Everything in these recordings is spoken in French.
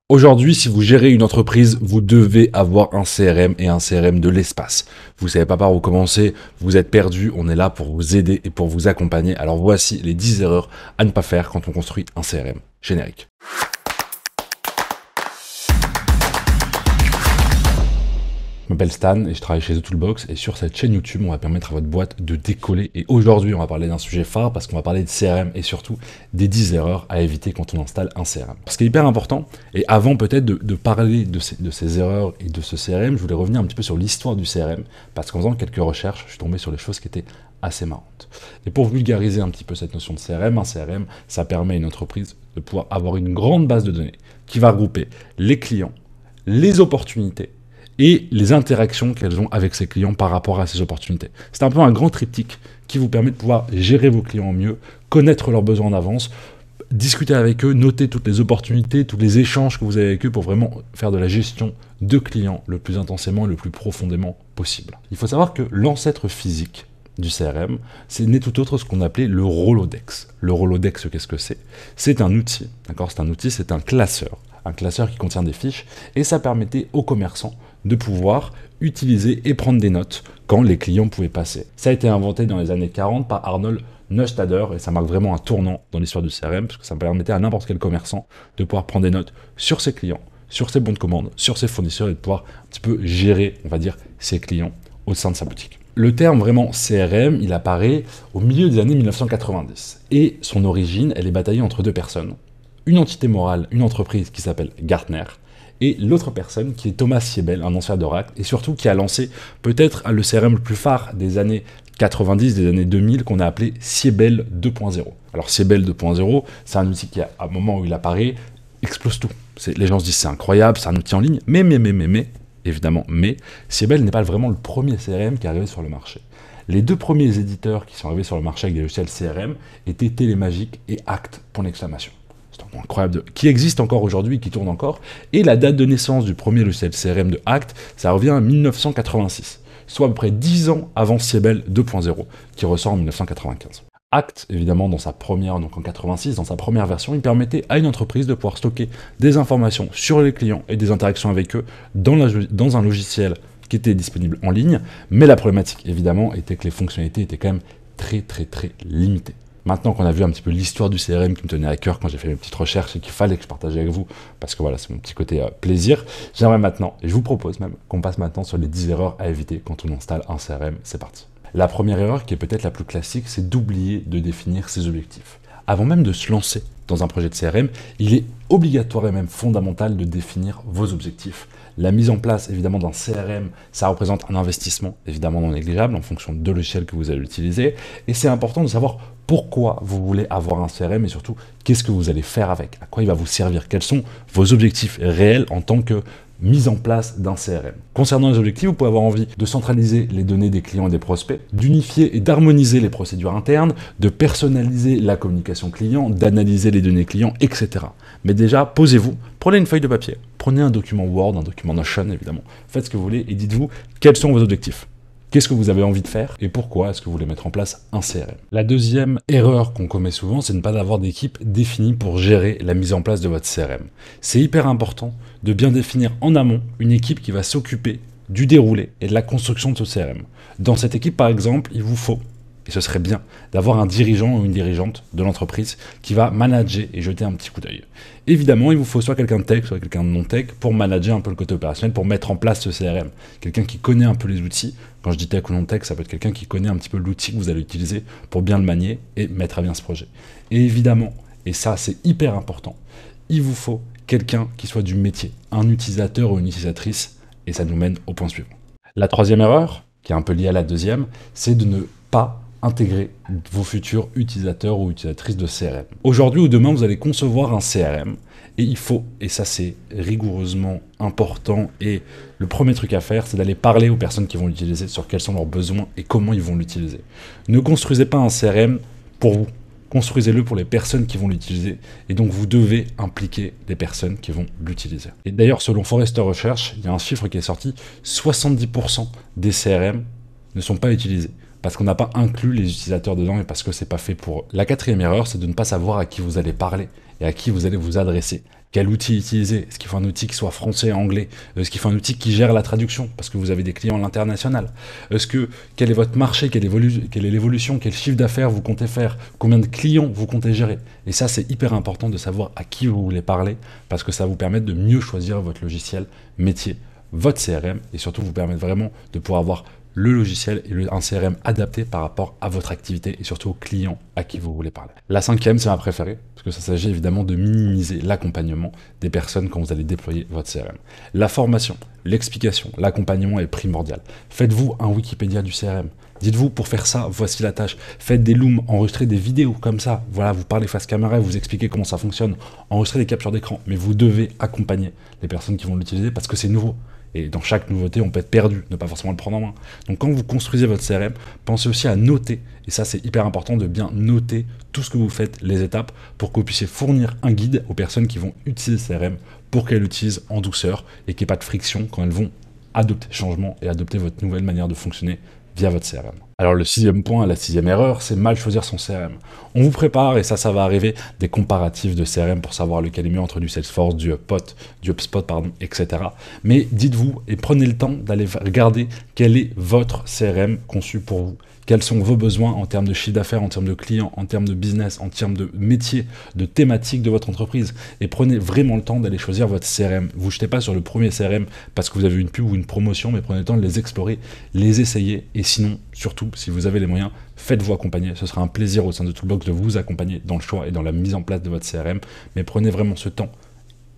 Aujourd'hui, si vous gérez une entreprise, vous devez avoir un CRM et un CRM de l'espace. Vous savez pas par où commencer, vous êtes perdu, on est là pour vous aider et pour vous accompagner. Alors voici les 10 erreurs à ne pas faire quand on construit un CRM. Générique. Je m'appelle Stan et je travaille chez The Toolbox et sur cette chaîne YouTube, on va permettre à votre boîte de décoller. Et aujourd'hui, on va parler d'un sujet phare parce qu'on va parler de CRM et surtout des 10 erreurs à éviter quand on installe un CRM. Ce qui est hyper important, et avant peut-être de parler de ces erreurs et de ce CRM, je voulais revenir un petit peu sur l'histoire du CRM parce qu'en faisant quelques recherches, je suis tombé sur des choses qui étaient assez marrantes. Et pour vulgariser un petit peu cette notion de CRM, un CRM, ça permet à une entreprise de pouvoir avoir une grande base de données qui va regrouper les clients, les opportunités, et les interactions qu'elles ont avec ces clients par rapport à ces opportunités. C'est un peu un grand triptyque qui vous permet de pouvoir gérer vos clients au mieux, connaître leurs besoins en avance, discuter avec eux, noter toutes les opportunités, tous les échanges que vous avez avec eux pour vraiment faire de la gestion de clients le plus intensément et le plus profondément possible. Il faut savoir que l'ancêtre physique du CRM, n'est tout autre ce qu'on appelait le Rolodex. Le Rolodex, qu'est-ce que c'est? C'est un outil, d'accord? C'est un outil, c'est un classeur qui contient des fiches, et ça permettait aux commerçants de pouvoir utiliser et prendre des notes quand les clients pouvaient passer. Ça a été inventé dans les années 40 par Arnold Neustadter, et ça marque vraiment un tournant dans l'histoire du CRM, parce que ça permettait à n'importe quel commerçant de pouvoir prendre des notes sur ses clients, sur ses bons de commande, sur ses fournisseurs, et de pouvoir un petit peu gérer, on va dire, ses clients au sein de sa boutique. Le terme vraiment CRM, il apparaît au milieu des années 1990, et son origine, elle est bataillée entre deux personnes. Une entité morale, une entreprise qui s'appelle Gartner, et l'autre personne qui est Thomas Siebel, un ancien d'Oracle, et surtout qui a lancé peut-être le CRM le plus phare des années 90, des années 2000, qu'on a appelé Siebel 2.0. Alors Siebel 2.0, c'est un outil qui, à un moment où il apparaît, explose tout. Les gens se disent c'est incroyable, c'est un outil en ligne, mais, évidemment, Siebel n'est pas vraiment le premier CRM qui est arrivé sur le marché. Les deux premiers éditeurs qui sont arrivés sur le marché avec des logiciels CRM étaient Télémagique et Act, pour l'exclamation. C'est incroyable, qui existe encore aujourd'hui, qui tourne encore, et la date de naissance du premier logiciel CRM de Act, ça revient à 1986, soit à peu près 10 ans avant Siebel 2.0, qui ressort en 1995. Act, évidemment, dans sa première, donc en 86, dans sa première version, il permettait à une entreprise de pouvoir stocker des informations sur les clients et des interactions avec eux dans un logiciel qui était disponible en ligne, mais la problématique, évidemment, était que les fonctionnalités étaient quand même très limitées. Maintenant qu'on a vu un petit peu l'histoire du CRM qui me tenait à cœur quand j'ai fait mes petites recherches et qu'il fallait que je partage avec vous, parce que voilà, c'est mon petit côté plaisir, j'aimerais maintenant, et je vous propose même, qu'on passe maintenant sur les 10 erreurs à éviter quand on installe un CRM. C'est parti. La première erreur, qui est peut-être la plus classique, c'est d'oublier de définir ses objectifs. Avant même de se lancer dans un projet de CRM, il est obligatoire et même fondamental de définir vos objectifs. La mise en place, évidemment, d'un CRM, ça représente un investissement, évidemment, non négligeable, en fonction de logiciel que vous allez utiliser. Et c'est important de savoir pourquoi vous voulez avoir un CRM et surtout, qu'est-ce que vous allez faire avec, à quoi il va vous servir, quels sont vos objectifs réels en tant que mise en place d'un CRM. Concernant les objectifs, vous pouvez avoir envie de centraliser les données des clients et des prospects, d'unifier et d'harmoniser les procédures internes, de personnaliser la communication client, d'analyser les données clients, etc. Mais déjà, posez-vous, prenez une feuille de papier, prenez un document Word, un document Notion évidemment, faites ce que vous voulez et dites-vous quels sont vos objectifs. Qu'est-ce que vous avez envie de faire et pourquoi est-ce que vous voulez mettre en place un CRM? La deuxième erreur qu'on commet souvent, c'est de ne pas avoir d'équipe définie pour gérer la mise en place de votre CRM. C'est hyper important de bien définir en amont une équipe qui va s'occuper du déroulé et de la construction de ce CRM. Dans cette équipe, par exemple, il vous faut, et ce serait bien, d'avoir un dirigeant ou une dirigeante de l'entreprise qui va manager et jeter un petit coup d'œil. Évidemment, il vous faut soit quelqu'un de tech, soit quelqu'un de non-tech pour manager un peu le côté opérationnel, pour mettre en place ce CRM. Quelqu'un qui connaît un peu les outils. Quand je dis tech ou non-tech, ça peut être quelqu'un qui connaît un petit peu l'outil que vous allez utiliser pour bien le manier et mettre à bien ce projet. Et évidemment, et ça c'est hyper important, il vous faut quelqu'un qui soit du métier, un utilisateur ou une utilisatrice, et ça nous mène au point suivant. La troisième erreur, qui est un peu liée à la deuxième, c'est de ne pas intégrer vos futurs utilisateurs ou utilisatrices de CRM. Aujourd'hui ou demain, vous allez concevoir un CRM et il faut, et ça c'est rigoureusement important, et le premier truc à faire, c'est d'aller parler aux personnes qui vont l'utiliser sur quels sont leurs besoins et comment ils vont l'utiliser. Ne construisez pas un CRM pour vous, construisez-le pour les personnes qui vont l'utiliser, et donc vous devez impliquer les personnes qui vont l'utiliser. Et d'ailleurs, selon Forrester Research, il y a un chiffre qui est sorti, 70% des CRM ne sont pas utilisés, parce qu'on n'a pas inclus les utilisateurs dedans et parce que c'est pas fait pour eux. La quatrième erreur, c'est de ne pas savoir à qui vous allez parler et à qui vous allez vous adresser. quel outil utiliser, est-ce qu'il faut un outil qui soit français et anglais, est-ce qu'il faut un outil qui gère la traduction, parce que vous avez des clients à l'international, quel est votre marché, quelle est l'évolution, quel chiffre d'affaires vous comptez faire, combien de clients vous comptez gérer. Et ça, c'est hyper important de savoir à qui vous voulez parler, parce que ça va vous permettre de mieux choisir votre logiciel métier, votre CRM, et surtout vous permettre vraiment de pouvoir avoir le logiciel et un CRM adapté par rapport à votre activité et surtout aux clients à qui vous voulez parler. La cinquième, c'est ma préférée, parce que ça s'agit évidemment de minimiser l'accompagnement des personnes quand vous allez déployer votre CRM. La formation, l'explication, l'accompagnement est primordial. Faites-vous un Wikipédia du CRM. Dites-vous, pour faire ça, voici la tâche. Faites des looms, enregistrez des vidéos comme ça. Voilà, vous parlez face caméra, vous expliquez comment ça fonctionne. Enregistrez des captures d'écran, mais vous devez accompagner les personnes qui vont l'utiliser parce que c'est nouveau. Et dans chaque nouveauté, on peut être perdu, ne pas forcément le prendre en main. Donc quand vous construisez votre CRM, pensez aussi à noter, et ça c'est hyper important de bien noter tout ce que vous faites, les étapes, pour que vous puissiez fournir un guide aux personnes qui vont utiliser le CRM pour qu'elles l'utilisent en douceur et qu'il n'y ait pas de friction quand elles vont adopter le changement et adopter votre nouvelle manière de fonctionner via votre CRM. Alors le sixième point, la sixième erreur, c'est mal choisir son CRM. On vous prépare, et ça va arriver, des comparatifs de CRM pour savoir lequel est mieux entre du Salesforce, du HubSpot, etc. Mais dites-vous et prenez le temps d'aller regarder quel est votre CRM conçu pour vous. Quels sont vos besoins en termes de chiffre d'affaires, en termes de clients, en termes de business, en termes de métier, de thématique de votre entreprise. Et prenez vraiment le temps d'aller choisir votre CRM. Vous ne jetez pas sur le premier CRM parce que vous avez une pub ou une promotion, mais prenez le temps de les explorer, les essayer. Et sinon, surtout, si vous avez les moyens, faites-vous accompagner. Ce sera un plaisir au sein de Toolbox de vous accompagner dans le choix et dans la mise en place de votre CRM. Mais prenez vraiment ce temps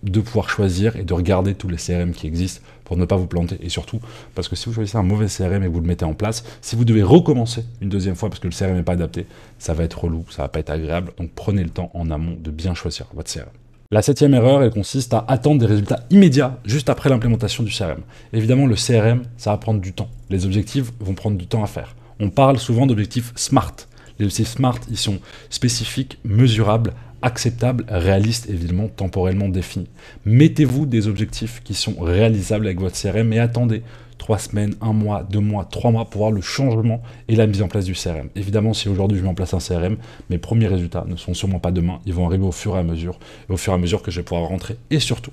de pouvoir choisir et de regarder tous les CRM qui existent pour ne pas vous planter. Et surtout, parce que si vous choisissez un mauvais CRM et que vous le mettez en place, si vous devez recommencer une deuxième fois parce que le CRM n'est pas adapté, ça va être relou, ça va pas être agréable. Donc prenez le temps en amont de bien choisir votre CRM. La septième erreur, elle consiste à attendre des résultats immédiats juste après l'implémentation du CRM. Évidemment, le CRM, ça va prendre du temps. Les objectifs vont prendre du temps à faire. On parle souvent d'objectifs SMART. Les objectifs SMART, ils sont spécifiques, mesurables, acceptables, réalistes, évidemment, temporellement définis. Mettez-vous des objectifs qui sont réalisables avec votre CRM et attendez 3 semaines, 1 mois, 2 mois, 3 mois pour voir le changement et la mise en place du CRM. Évidemment, si aujourd'hui je mets en place un CRM, mes premiers résultats ne sont sûrement pas demain, ils vont arriver au fur et à mesure que je vais pouvoir rentrer et surtout,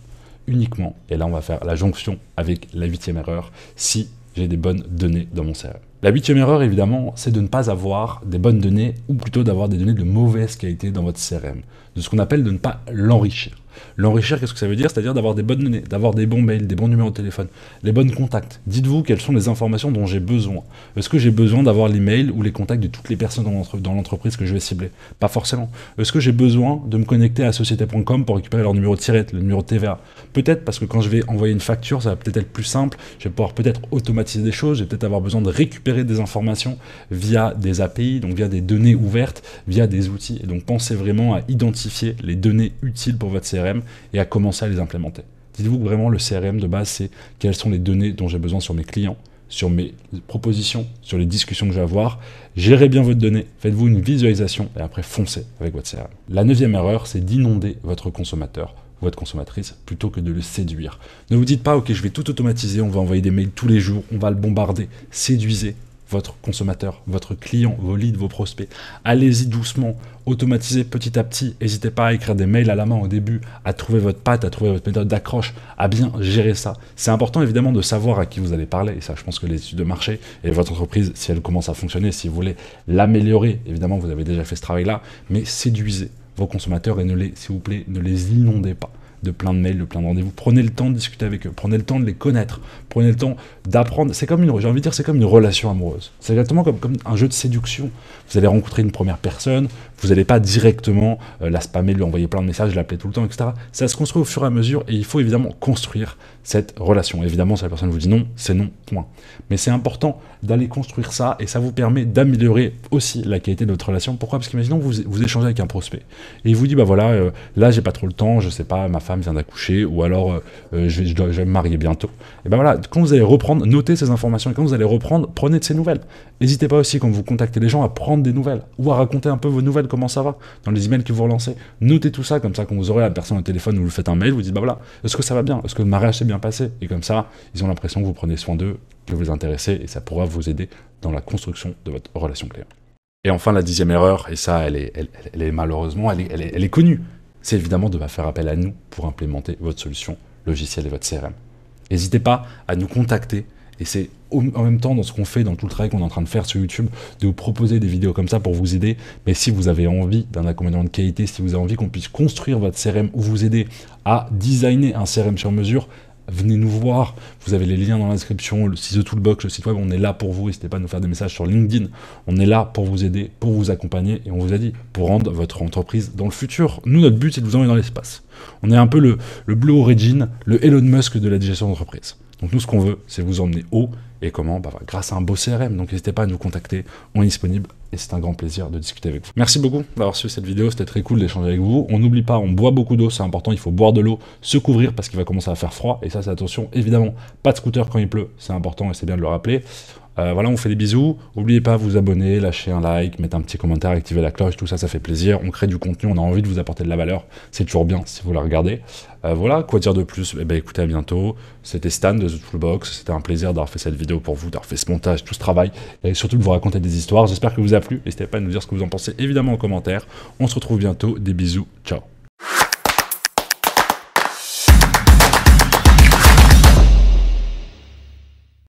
uniquement, et là on va faire la jonction avec la 8e erreur, si j'ai des bonnes données dans mon CRM. La 8e erreur, évidemment, c'est de ne pas avoir des bonnes données, ou plutôt d'avoir des données de mauvaise qualité dans votre CRM, de ce qu'on appelle de ne pas l'enrichir. L'enrichir, qu'est-ce que ça veut dire? C'est-à-dire d'avoir des bonnes données, d'avoir des bons mails, des bons numéros de téléphone, les bons contacts. Dites-vous quelles sont les informations dont j'ai besoin. Est-ce que j'ai besoin d'avoir l'email ou les contacts de toutes les personnes dans l'entreprise que je vais cibler? Pas forcément. Est-ce que j'ai besoin de me connecter à société.com pour récupérer leur numéro de tirette, le numéro de TVA? Peut-être, parce que quand je vais envoyer une facture, ça va peut-être être plus simple, je vais pouvoir peut-être automatiser des choses, je vais peut-être avoir besoin de récupérer des informations via des API, donc via des données ouvertes, via des outils. Et donc pensez vraiment à identifier les données utiles pour votre CRM et à commencer à les implémenter. Dites-vous que vraiment le CRM de base, c'est quelles sont les données dont j'ai besoin sur mes clients, sur mes propositions, sur les discussions que je vais avoir. Gérez bien votre donnée, faites-vous une visualisation et après foncez avec votre CRM. La 9e erreur, c'est d'inonder votre consommateur, votre consommatrice, plutôt que de le séduire. Ne vous dites pas, ok, je vais tout automatiser, on va envoyer des mails tous les jours, on va le bombarder. Séduisez votre consommateur, votre client, vos leads, vos prospects. Allez-y doucement, automatisez petit à petit. N'hésitez pas à écrire des mails à la main au début, à trouver votre patte, à trouver votre méthode d'accroche, à bien gérer ça. C'est important évidemment de savoir à qui vous allez parler. Et ça, je pense que les études de marché et votre entreprise, si elle commence à fonctionner, si vous voulez l'améliorer, évidemment, vous avez déjà fait ce travail-là, mais séduisez vos consommateurs et s'il vous plaît, ne les inondez pas de plein de mails, de plein de rendez-vous. Prenez le temps de discuter avec eux, prenez le temps de les connaître, prenez le temps d'apprendre. C'est comme j'ai envie de dire, c'est comme une relation amoureuse. C'est exactement comme un jeu de séduction. Vous allez rencontrer une première personne, vous n'allez pas directement la spammer, lui envoyer plein de messages, l'appeler tout le temps, etc. Ça se construit au fur et à mesure et il faut évidemment construire cette relation. Évidemment, si la personne vous dit non, c'est non, point. Mais c'est important d'aller construire ça et ça vous permet d'améliorer aussi la qualité de votre relation. Pourquoi? Parce qu'imaginons que vous échangez avec un prospect et il vous dit, bah voilà, là j'ai pas trop le temps, je sais pas, ma femme vient d'accoucher ou alors je vais me marier bientôt. Et ben voilà, quand vous allez reprendre, notez ces informations et quand vous allez reprendre, prenez de ces nouvelles. N'hésitez pas aussi quand vous contactez les gens à prendre des nouvelles ou à raconter un peu vos nouvelles, comment ça va, dans les emails que vous relancez. Notez tout ça, comme ça quand vous aurez la personne au téléphone ou vous faites un mail, vous dites bah voilà, est-ce que ça va bien, est-ce que le mariage s'est bien passé? Et comme ça, ils ont l'impression que vous prenez soin d'eux, que vous les intéressez et ça pourra vous aider dans la construction de votre relation client. Et enfin la 10e erreur, et ça elle est malheureusement, elle est connue, c'est évidemment de faire appel à nous pour implémenter votre solution logicielle et votre CRM. N'hésitez pas à nous contacter, et c'est en même temps dans ce qu'on fait, dans tout le travail qu'on est en train de faire sur YouTube, de vous proposer des vidéos comme ça pour vous aider. Mais si vous avez envie d'un accompagnement de qualité, si vous avez envie qu'on puisse construire votre CRM ou vous aider à designer un CRM sur mesure, venez nous voir, vous avez les liens dans la description, le site The Toolbox, le site web, on est là pour vous, n'hésitez pas à nous faire des messages sur LinkedIn, on est là pour vous aider, pour vous accompagner, et on vous a dit, pour rendre votre entreprise dans le futur. Nous, notre but, c'est de vous envoyer dans l'espace. On est un peu le Blue Origin, le Elon Musk de la gestion d'entreprise. Donc nous, ce qu'on veut, c'est vous emmener haut, et comment? Grâce à un beau CRM, donc n'hésitez pas à nous contacter, on est disponible, et c'est un grand plaisir de discuter avec vous. Merci beaucoup d'avoir suivi cette vidéo, c'était très cool d'échanger avec vous. On n'oublie pas, on boit beaucoup d'eau, c'est important, il faut boire de l'eau, se couvrir parce qu'il va commencer à faire froid, et ça c'est attention, évidemment, pas de scooter quand il pleut, c'est important et c'est bien de le rappeler. Voilà, on fait des bisous, n'oubliez pas de vous abonner, lâcher un like, mettre un petit commentaire, activer la cloche, tout ça, ça fait plaisir, on crée du contenu, on a envie de vous apporter de la valeur, c'est toujours bien si vous la regardez. Voilà, quoi dire de plus? Écoutez, à bientôt, c'était Stan de The Toolbox, c'était un plaisir d'avoir fait cette vidéo pour vous, d'avoir fait ce montage, tout ce travail, et surtout de vous raconter des histoires, j'espère que vous a plu, n'hésitez pas à nous dire ce que vous en pensez évidemment en commentaire, on se retrouve bientôt, des bisous, ciao.